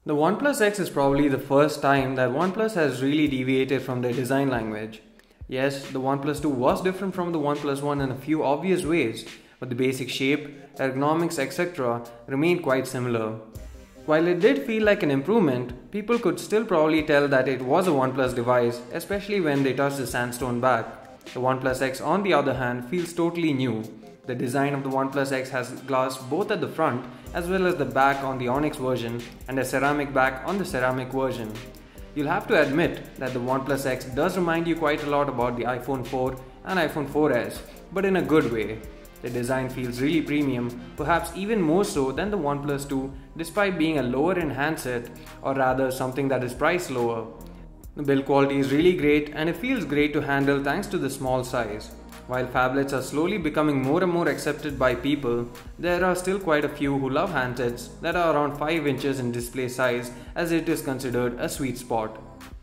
The OnePlus X is probably the first time that OnePlus has really deviated from their design language. Yes, the OnePlus 2 was different from the OnePlus 1 in a few obvious ways, but the basic shape, ergonomics, etc. remained quite similar. While it did feel like an improvement, people could still probably tell that it was a OnePlus device, especially when they touched the sandstone back. The OnePlus X, on the other hand, feels totally new. The design of the OnePlus X has glass both at the front as well as the back on the Onyx version and a ceramic back on the ceramic version. You'll have to admit that the OnePlus X does remind you quite a lot about the iPhone 4 and iPhone 4S, but in a good way. The design feels really premium, perhaps even more so than the OnePlus 2 despite being a lower end handset, or rather something that is priced lower. The build quality is really great and it feels great to handle thanks to the small size. While phablets are slowly becoming more and more accepted by people, there are still quite a few who love handsets that are around 5 inches in display size, as it is considered a sweet spot.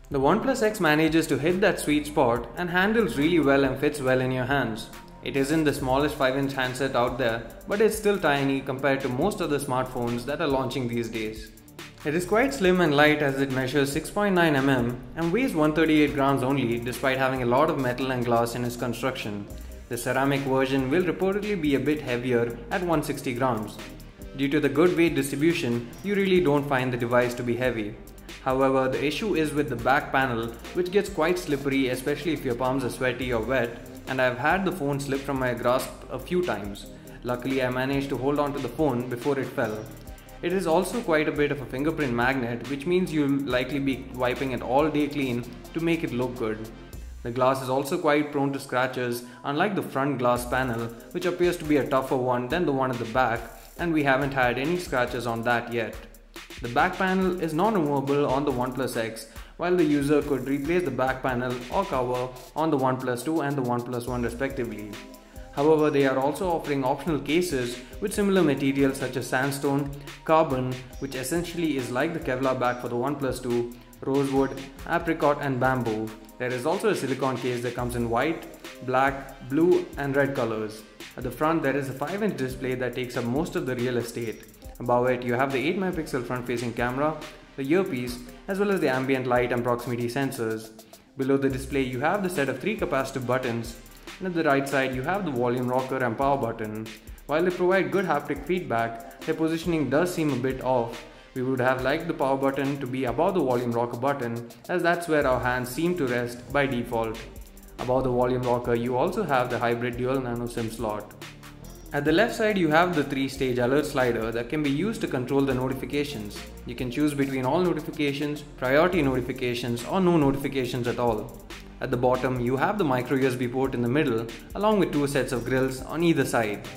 The OnePlus X manages to hit that sweet spot and handles really well and fits well in your hands. It isn't the smallest 5-inch handset out there, but it's still tiny compared to most other smartphones that are launching these days. It is quite slim and light as it measures 6.9 mm and weighs 138 grams only, despite having a lot of metal and glass in its construction. The ceramic version will reportedly be a bit heavier at 160 grams. Due to the good weight distribution, you really don't find the device to be heavy. However, the issue is with the back panel, which gets quite slippery, especially if your palms are sweaty or wet, and I've had the phone slip from my grasp a few times. Luckily, I managed to hold on to the phone before it fell. It is also quite a bit of a fingerprint magnet, which means you'll likely be wiping it all day clean to make it look good. The glass is also quite prone to scratches, unlike the front glass panel, which appears to be a tougher one than the one at the back, and we haven't had any scratches on that yet. The back panel is non-removable on the OnePlus X, while the user could replace the back panel or cover on the OnePlus 2 and the OnePlus 1 respectively. However, they are also offering optional cases with similar materials such as sandstone, carbon, which essentially is like the Kevlar back for the OnePlus 2, rosewood, apricot and bamboo. There is also a silicone case that comes in white, black, blue and red colors. At the front there is a 5-inch display that takes up most of the real estate. Above it you have the 8-megapixel front-facing camera, the earpiece, as well as the ambient light and proximity sensors. Below the display you have the set of 3 capacitive buttons, and at the right side you have the volume rocker and power button. While they provide good haptic feedback, their positioning does seem a bit off. We would have liked the power button to be above the volume rocker button, as that's where our hands seem to rest by default. Above the volume rocker you also have the hybrid dual nano SIM slot. At the left side you have the 3-stage alert slider that can be used to control the notifications. You can choose between all notifications, priority notifications or no notifications at all. At the bottom you have the micro USB port in the middle along with 2 sets of grills on either side.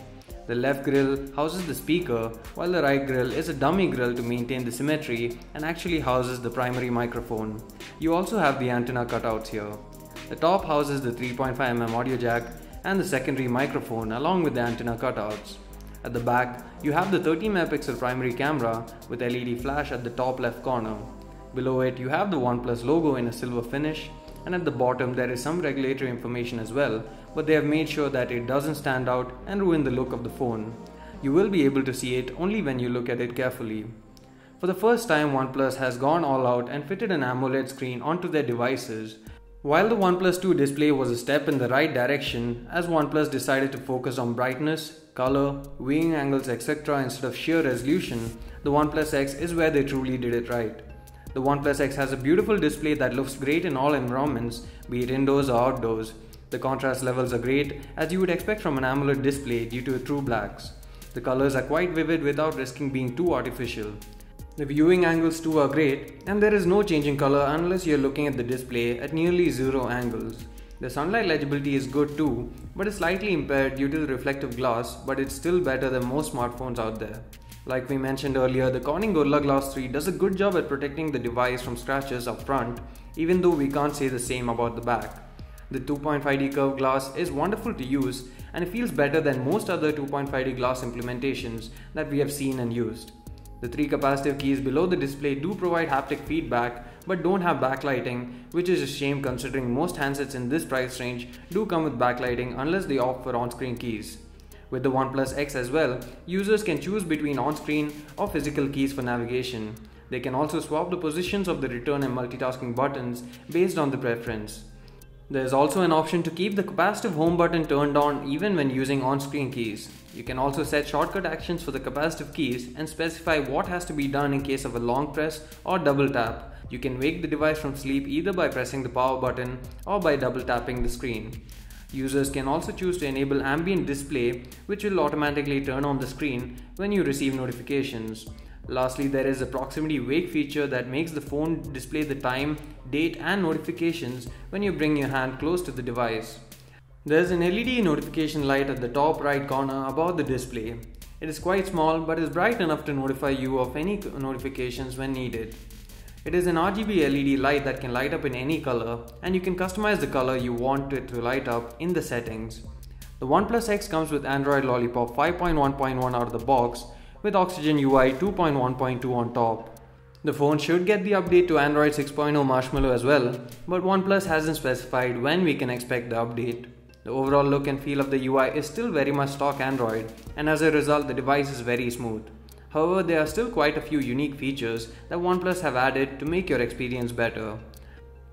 The left grill houses the speaker, while the right grill is a dummy grill to maintain the symmetry and actually houses the primary microphone. You also have the antenna cutouts here. The top houses the 3.5mm audio jack and the secondary microphone along with the antenna cutouts. At the back, you have the 13-megapixel primary camera with LED flash at the top left corner. Below it, you have the OnePlus logo in a silver finish, and at the bottom there is some regulatory information as well, but they have made sure that it doesn't stand out and ruin the look of the phone. You will be able to see it only when you look at it carefully. For the first time, OnePlus has gone all out and fitted an AMOLED screen onto their devices. While the OnePlus 2 display was a step in the right direction, as OnePlus decided to focus on brightness, color, viewing angles, etc. instead of sheer resolution, the OnePlus X is where they truly did it right. The OnePlus X has a beautiful display that looks great in all environments, be it indoors or outdoors. The contrast levels are great, as you would expect from an AMOLED display due to true blacks. The colors are quite vivid without risking being too artificial. The viewing angles too are great, and there is no change in color unless you're looking at the display at nearly 0 angles. The sunlight legibility is good too, but is slightly impaired due to the reflective glass, but it's still better than most smartphones out there. Like we mentioned earlier, the Corning Gorilla Glass 3 does a good job at protecting the device from scratches up front, even though we can't say the same about the back. The 2.5D curved glass is wonderful to use, and it feels better than most other 2.5D glass implementations that we have seen and used. The 3 capacitive keys below the display do provide haptic feedback but don't have backlighting, which is a shame considering most handsets in this price range do come with backlighting unless they opt for on-screen keys. With the OnePlus X as well, users can choose between on-screen or physical keys for navigation. They can also swap the positions of the return and multitasking buttons based on the preference. There is also an option to keep the capacitive home button turned on even when using on-screen keys. You can also set shortcut actions for the capacitive keys and specify what has to be done in case of a long press or double tap. You can wake the device from sleep either by pressing the power button or by double tapping the screen. Users can also choose to enable ambient display, which will automatically turn on the screen when you receive notifications. Lastly, there is a proximity wake feature that makes the phone display the time, date and notifications when you bring your hand close to the device. There is an LED notification light at the top right corner above the display. It is quite small but is bright enough to notify you of any notifications when needed. It is an RGB LED light that can light up in any color, and you can customize the color you want it to light up in the settings. The OnePlus X comes with Android Lollipop 5.1.1 out of the box, with Oxygen UI 2.1.2 on top. The phone should get the update to Android 6.0 Marshmallow as well, but OnePlus hasn't specified when we can expect the update. The overall look and feel of the UI is still very much stock Android, and as a result the device is very smooth. However, there are still quite a few unique features that OnePlus have added to make your experience better.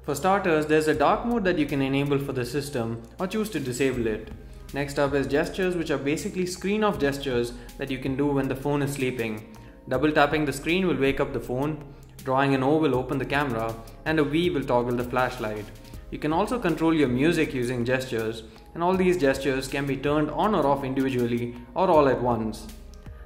For starters, there's a dark mode that you can enable for the system or choose to disable it. Next up is gestures, which are basically screen off gestures that you can do when the phone is sleeping. Double tapping the screen will wake up the phone, drawing an O will open the camera, and a V will toggle the flashlight. You can also control your music using gestures, and all these gestures can be turned on or off individually or all at once.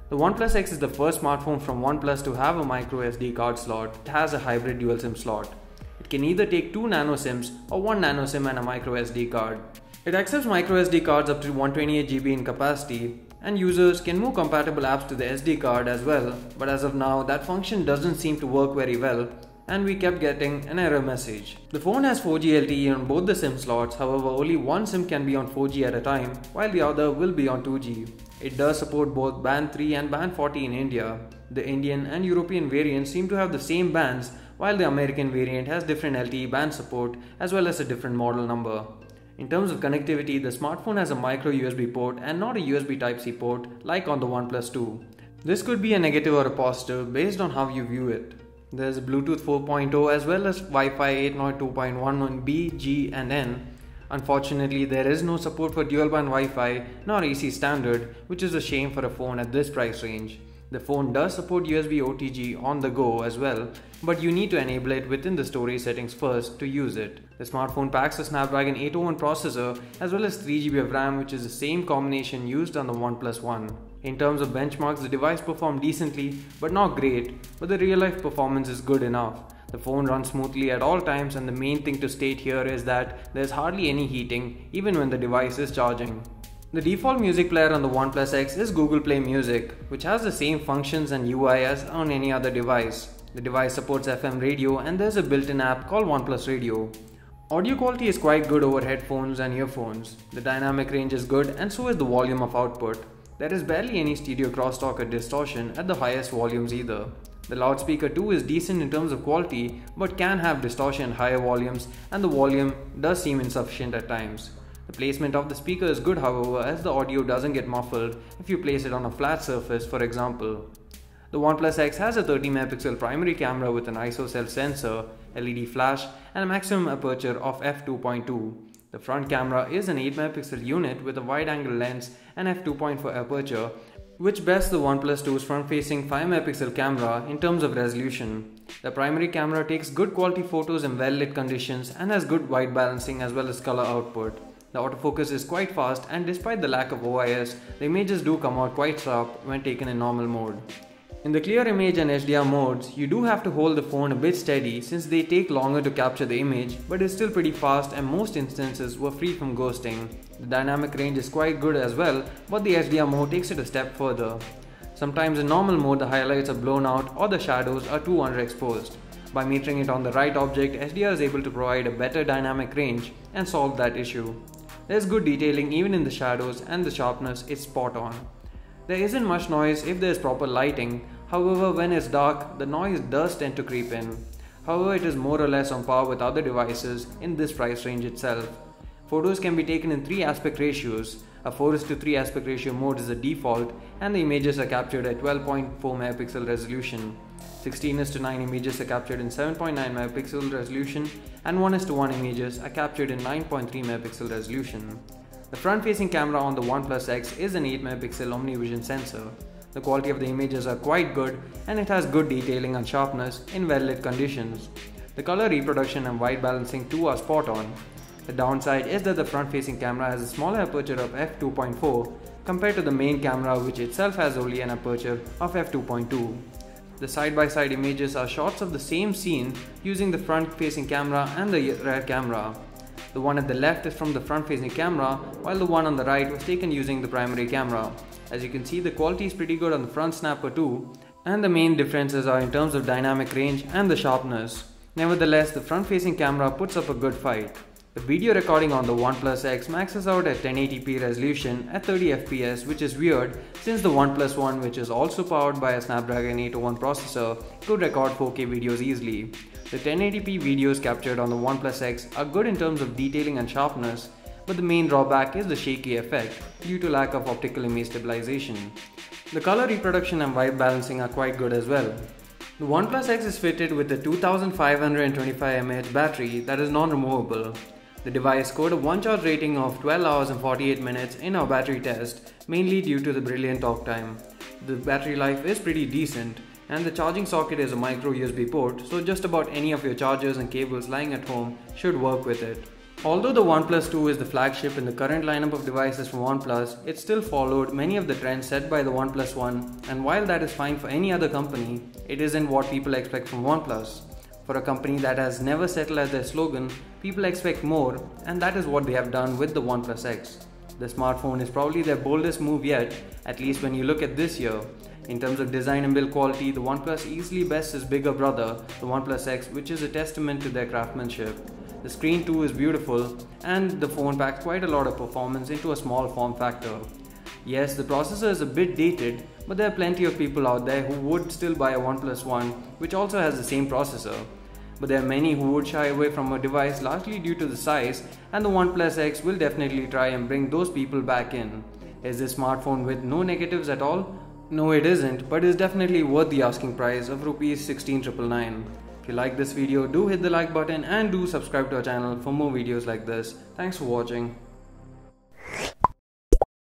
The OnePlus X is the first smartphone from OnePlus to have a micro SD card slot. It has a hybrid dual SIM slot. It can either take 2 nano SIMs or 1 nano SIM and a micro SD card. It accepts micro SD cards up to 128GB in capacity, and users can move compatible apps to the SD card as well, but as of now that function doesn't seem to work very well, and we kept getting an error message. The phone has 4G LTE on both the SIM slots, however only one SIM can be on 4G at a time, while the other will be on 2G. It does support both Band 3 and Band 40 in India. The Indian and European variants seem to have the same bands, while the American variant has different LTE band support as well as a different model number. In terms of connectivity, the smartphone has a micro USB port and not a USB Type-C port like on the OnePlus 2. This could be a negative or a positive based on how you view it. There is Bluetooth 4.0 as well as Wi-Fi 802.1 on B, G and N. Unfortunately, there is no support for dual-band Wi-Fi nor AC standard, which is a shame for a phone at this price range. The phone does support USB OTG on the go as well, but you need to enable it within the storage settings first to use it. The smartphone packs a Snapdragon 801 processor as well as 3GB of RAM, which is the same combination used on the OnePlus One. In terms of benchmarks, the device performed decently but not great, but the real-life performance is good enough. The phone runs smoothly at all times, and the main thing to state here is that there's hardly any heating even when the device is charging. The default music player on the OnePlus X is Google Play Music, which has the same functions and UI as on any other device. The device supports FM radio and there's a built-in app called OnePlus Radio. Audio quality is quite good over headphones and earphones. The dynamic range is good and so is the volume of output. There is barely any stereo crosstalk or distortion at the highest volumes either. The loudspeaker too is decent in terms of quality but can have distortion at higher volumes, and the volume does seem insufficient at times. The placement of the speaker is good, however, as the audio doesn't get muffled if you place it on a flat surface, for example. The OnePlus X has a 30MP primary camera with an ISO self sensor, LED flash and a maximum aperture of f2.2. The front camera is an 8MP unit with a wide-angle lens and f2.4 aperture, which bests the OnePlus 2's front-facing 5MP camera in terms of resolution. The primary camera takes good quality photos in well-lit conditions and has good white balancing as well as color output. The autofocus is quite fast, and despite the lack of OIS, the images do come out quite sharp when taken in normal mode. In the clear image and HDR modes, you do have to hold the phone a bit steady since they take longer to capture the image, but it's still pretty fast and most instances were free from ghosting. The dynamic range is quite good as well, but the HDR mode takes it a step further. Sometimes in normal mode the highlights are blown out or the shadows are too underexposed. By metering it on the right object, HDR is able to provide a better dynamic range and solve that issue. There's good detailing even in the shadows and the sharpness is spot on. There isn't much noise if there's proper lighting, however when it's dark the noise does tend to creep in. However, it is more or less on par with other devices in this price range itself. Photos can be taken in 3 aspect ratios. A 4:3 aspect ratio mode is the default and the images are captured at 12.4MP resolution. 16:9 images are captured in 7.9 megapixel resolution and 1:1 images are captured in 9.3 megapixel resolution. The front-facing camera on the OnePlus X is an 8 megapixel OmniVision sensor. The quality of the images are quite good and it has good detailing and sharpness in well-lit conditions. The color reproduction and white balancing too are spot on. The downside is that the front-facing camera has a smaller aperture of f2.4 compared to the main camera, which itself has only an aperture of f2.2. The side-by-side images are shots of the same scene using the front-facing camera and the rear camera. The one at the left is from the front-facing camera, while the one on the right was taken using the primary camera. As you can see, the quality is pretty good on the front snapper too, and the main differences are in terms of dynamic range and the sharpness. Nevertheless, the front-facing camera puts up a good fight. The video recording on the OnePlus X maxes out at 1080p resolution at 30 fps, which is weird since the OnePlus One, which is also powered by a Snapdragon 801 processor, could record 4K videos easily. The 1080p videos captured on the OnePlus X are good in terms of detailing and sharpness, but the main drawback is the shaky effect due to lack of optical image stabilization. The color reproduction and white balancing are quite good as well. The OnePlus X is fitted with a 2525 mAh battery that is non-removable. The device scored a one-charge rating of 12 hours and 48 minutes in our battery test, mainly due to the brilliant talk time. The battery life is pretty decent, and the charging socket is a micro USB port, so just about any of your chargers and cables lying at home should work with it. Although the OnePlus 2 is the flagship in the current lineup of devices from OnePlus, it still followed many of the trends set by the OnePlus One, and while that is fine for any other company, it isn't what people expect from OnePlus. For a company that has never settled as their slogan, people expect more, and that is what they have done with the OnePlus X. The smartphone is probably their boldest move yet, at least when you look at this year. In terms of design and build quality, the OnePlus easily bests its bigger brother, the OnePlus X, which is a testament to their craftsmanship. The screen too is beautiful, and the phone packs quite a lot of performance into a small form factor. Yes, the processor is a bit dated, but there are plenty of people out there who would still buy a OnePlus One, which also has the same processor. But there are many who would shy away from a device largely due to the size, and the OnePlus X will definitely try and bring those people back in. Is this smartphone with no negatives at all? No, it isn't, but is definitely worth the asking price of Rs 16,999. If you like this video, do hit the like button and do subscribe to our channel for more videos like this. Thanks for watching.